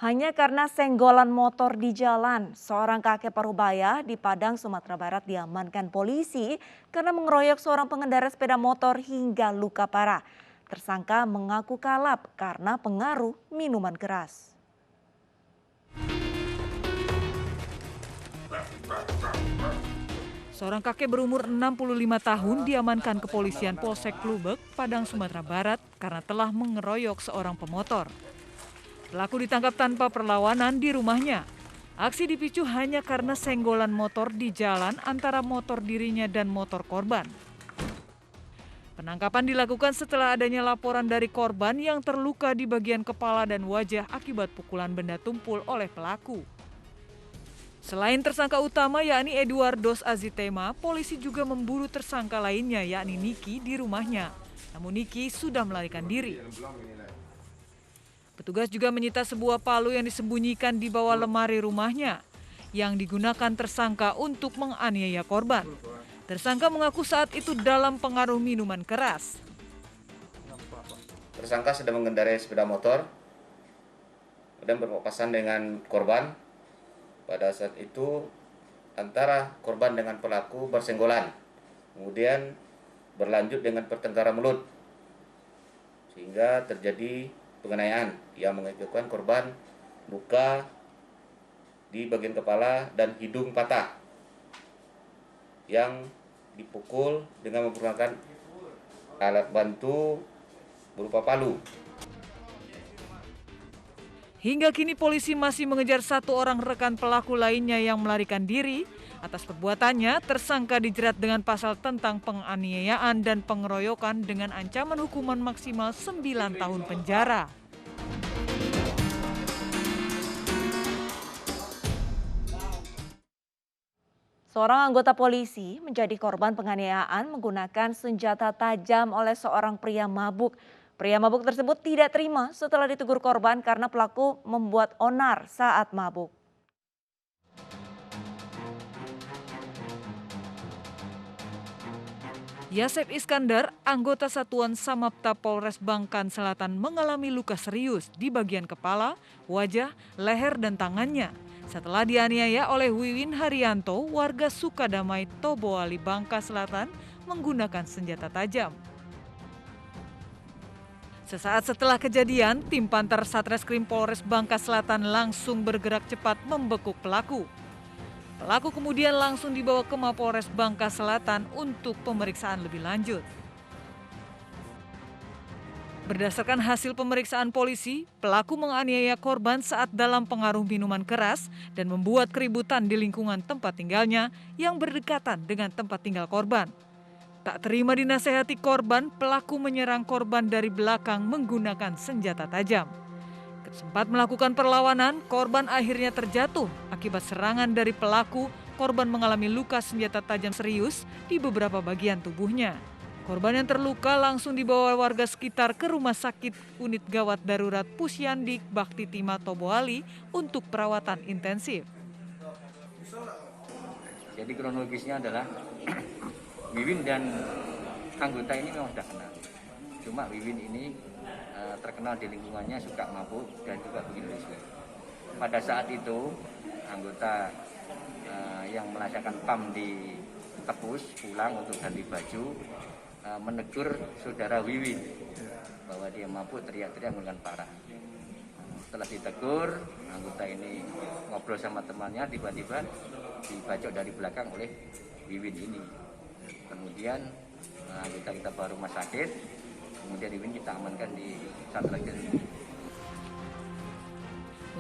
Hanya karena senggolan motor di jalan, seorang kakek parubaya di Padang, Sumatera Barat diamankan polisi karena mengeroyok seorang pengendara sepeda motor hingga luka parah. Tersangka mengaku kalap karena pengaruh minuman keras. Seorang kakek berumur 65 tahun diamankan kepolisian Polsek Klubek, Padang, Sumatera Barat karena telah mengeroyok seorang pemotor. Pelaku ditangkap tanpa perlawanan di rumahnya. Aksi dipicu hanya karena senggolan motor di jalan antara motor dirinya dan motor korban. Penangkapan dilakukan setelah adanya laporan dari korban yang terluka di bagian kepala dan wajah akibat pukulan benda tumpul oleh pelaku. Selain tersangka utama yakni Eduardos Azitema, polisi juga memburu tersangka lainnya yakni Niki di rumahnya. Namun Niki sudah melarikan diri. Petugas juga menyita sebuah palu yang disembunyikan di bawah lemari rumahnya yang digunakan tersangka untuk menganiaya korban. Tersangka mengaku saat itu dalam pengaruh minuman keras. Tersangka sedang mengendarai sepeda motor dan berpapasan dengan korban. Pada saat itu antara korban dengan pelaku bersenggolan, kemudian berlanjut dengan pertengkaran mulut sehingga terjadi penganiayaan yang mengakibatkan korban luka di bagian kepala dan hidung patah yang dipukul dengan menggunakan alat bantu berupa palu. Hingga kini polisi masih mengejar satu orang rekan pelaku lainnya yang melarikan diri. Atas perbuatannya, tersangka dijerat dengan pasal tentang penganiayaan dan pengeroyokan dengan ancaman hukuman maksimal 9 tahun penjara. Seorang anggota polisi menjadi korban penganiayaan menggunakan senjata tajam oleh seorang pria mabuk. Pria mabuk tersebut tidak terima setelah ditegur korban karena pelaku membuat onar saat mabuk. Yasep Iskandar, anggota Satuan Samapta Polres Bangkan Selatan mengalami luka serius di bagian kepala, wajah, leher, dan tangannya setelah dianiaya oleh Wiwin Haryanto, warga Sukadamai, Toboali, Bangka Selatan menggunakan senjata tajam. Sesaat setelah kejadian, tim Pantar Satreskrim Polres Bangka Selatan langsung bergerak cepat membekuk pelaku. Pelaku kemudian langsung dibawa ke Mapolres Bangka Selatan untuk pemeriksaan lebih lanjut. Berdasarkan hasil pemeriksaan polisi, pelaku menganiaya korban saat dalam pengaruh minuman keras dan membuat keributan di lingkungan tempat tinggalnya yang berdekatan dengan tempat tinggal korban. Tak terima dinasehati korban, pelaku menyerang korban dari belakang menggunakan senjata tajam. Sempat melakukan perlawanan, korban akhirnya terjatuh. Akibat serangan dari pelaku, korban mengalami luka senjata tajam serius di beberapa bagian tubuhnya. Korban yang terluka langsung dibawa warga sekitar ke Rumah Sakit Unit Gawat Darurat Pusyandik Bakti Tima Toboali untuk perawatan intensif. Jadi kronologisnya adalah Wiwin dan anggota ini memang sudah kenal. Cuma Wiwin ini terkenal di lingkungannya suka mabuk dan juga begitu. Pada saat itu anggota yang melaksanakan PAM di Tepus pulang untuk ganti baju menegur saudara Wiwin bahwa dia mabuk, teriak-teriak menggunakan parah. Setelah ditegur, anggota ini ngobrol sama temannya, tiba-tiba dibacok dari belakang oleh Wiwin ini. Kemudian anggota kita bawa rumah sakit, kemudian Wiwin kita amankan di Satreskrim.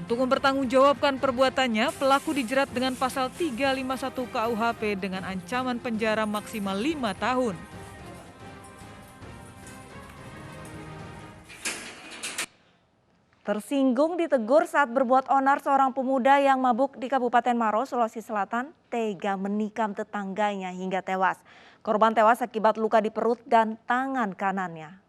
Untuk mempertanggungjawabkan perbuatannya, pelaku dijerat dengan pasal 351 KUHP dengan ancaman penjara maksimal 5 tahun. Tersinggung ditegur saat berbuat onar seorang pemuda yang mabuk di Kabupaten Maros, Sulawesi Selatan, tega menikam tetangganya hingga tewas. Korban tewas akibat luka di perut dan tangan kanannya.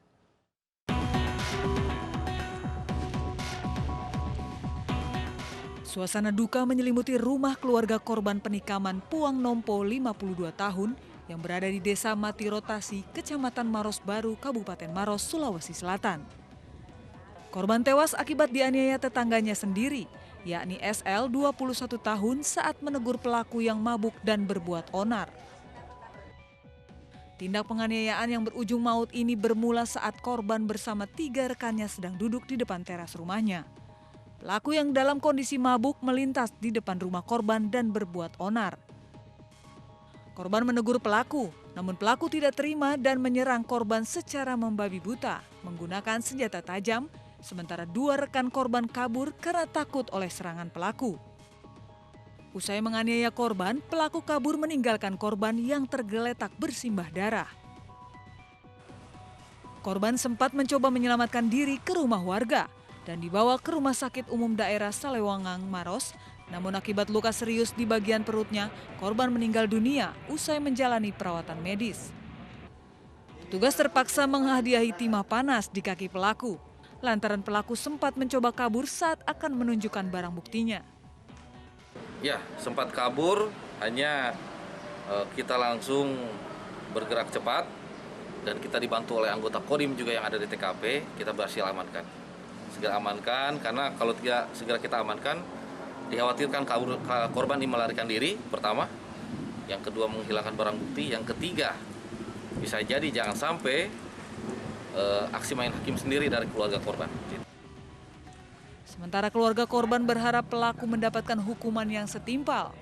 Suasana duka menyelimuti rumah keluarga korban penikaman Puang Nompo 52 tahun yang berada di Desa Mati Rotasi, Kecamatan Maros Baru, Kabupaten Maros, Sulawesi Selatan. Korban tewas akibat dianiaya tetangganya sendiri, yakni SL 21 tahun saat menegur pelaku yang mabuk dan berbuat onar. Tindak penganiayaan yang berujung maut ini bermula saat korban bersama 3 rekannya sedang duduk di depan teras rumahnya. Pelaku yang dalam kondisi mabuk melintas di depan rumah korban dan berbuat onar. Korban menegur pelaku, namun pelaku tidak terima dan menyerang korban secara membabi buta menggunakan senjata tajam, sementara 2 rekan korban kabur karena takut oleh serangan pelaku. Usai menganiaya korban, pelaku kabur meninggalkan korban yang tergeletak bersimbah darah. Korban sempat mencoba menyelamatkan diri ke rumah warga dan dibawa ke Rumah Sakit Umum Daerah Salewangang, Maros. Namun akibat luka serius di bagian perutnya, korban meninggal dunia usai menjalani perawatan medis. Petugas terpaksa menghadiahi timah panas di kaki pelaku, lantaran pelaku sempat mencoba kabur saat akan menunjukkan barang buktinya. Ya, sempat kabur, hanya kita langsung bergerak cepat dan kita dibantu oleh anggota Kodim juga yang ada di TKP, kita berhasil amankan. Segera amankan, karena kalau tidak segera kita amankan, dikhawatirkan korban ini melarikan diri, pertama. Yang kedua menghilangkan barang bukti, yang ketiga bisa jadi jangan sampai aksi main hakim sendiri dari keluarga korban. Sementara keluarga korban berharap pelaku mendapatkan hukuman yang setimpal.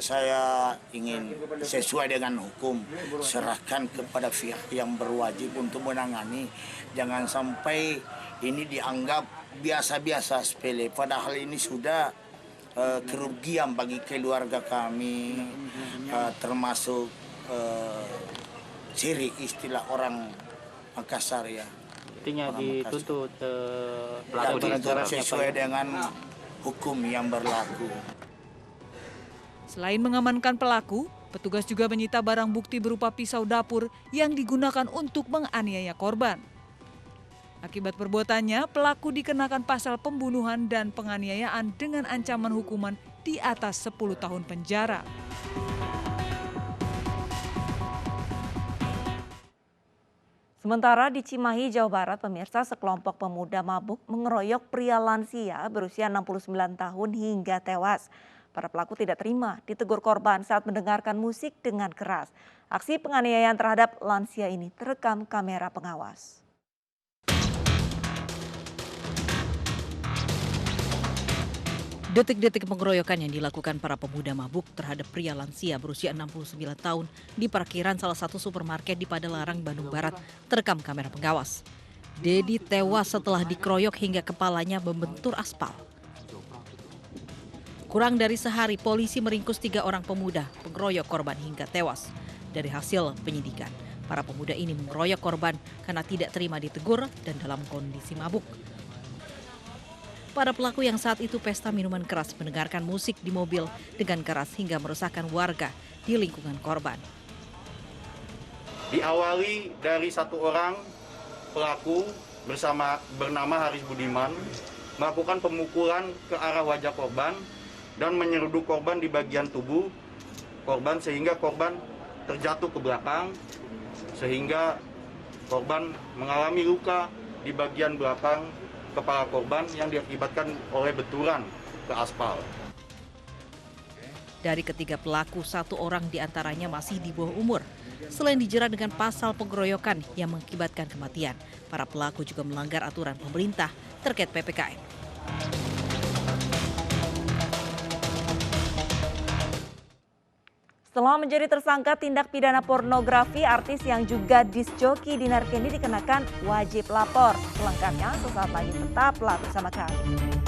Saya ingin sesuai dengan hukum, serahkan kepada pihak yang berwajib untuk menangani. Jangan sampai ini dianggap biasa-biasa sepele, padahal ini sudah kerugian bagi keluarga kami, termasuk ciri istilah orang Makassar ya. Artinya dituntut pelaku sesuai dengan hukum yang berlaku. Selain mengamankan pelaku, petugas juga menyita barang bukti berupa pisau dapur yang digunakan untuk menganiaya korban. Akibat perbuatannya, pelaku dikenakan pasal pembunuhan dan penganiayaan dengan ancaman hukuman di atas 10 tahun penjara. Sementara di Cimahi, Jawa Barat, pemirsa, sekelompok pemuda mabuk mengeroyok pria lansia berusia 69 tahun hingga tewas. Para pelaku tidak terima ditegur korban saat mendengarkan musik dengan keras. Aksi penganiayaan terhadap lansia ini terekam kamera pengawas. Detik-detik pengeroyokan yang dilakukan para pemuda mabuk terhadap pria lansia berusia 69 tahun di parkiran salah satu supermarket di Padalarang, Bandung Barat terekam kamera pengawas. Dedi tewas setelah dikeroyok hingga kepalanya membentur aspal. Kurang dari sehari, polisi meringkus 3 orang pemuda pengeroyok korban hingga tewas. Dari hasil penyidikan, para pemuda ini mengeroyok korban karena tidak terima ditegur dan dalam kondisi mabuk. Para pelaku yang saat itu pesta minuman keras mendengarkan musik di mobil dengan keras hingga meresahkan warga di lingkungan korban. Diawali dari 1 orang pelaku bernama Haris Budiman melakukan pemukulan ke arah wajah korban dan menyeruduk korban di bagian tubuh korban sehingga korban terjatuh ke belakang sehingga korban mengalami luka di bagian belakang kepala korban yang diakibatkan oleh benturan ke aspal. Dari ketiga pelaku, 1 orang diantaranya masih di bawah umur. Selain dijerat dengan pasal pengeroyokan yang mengakibatkan kematian, para pelaku juga melanggar aturan pemerintah terkait PPKM. Setelah menjadi tersangka tindak pidana pornografi, artis yang juga disc joki Dinar Kendi dikenakan wajib lapor. Selengkapnya sesaat lagi, tetaplah bersama kami.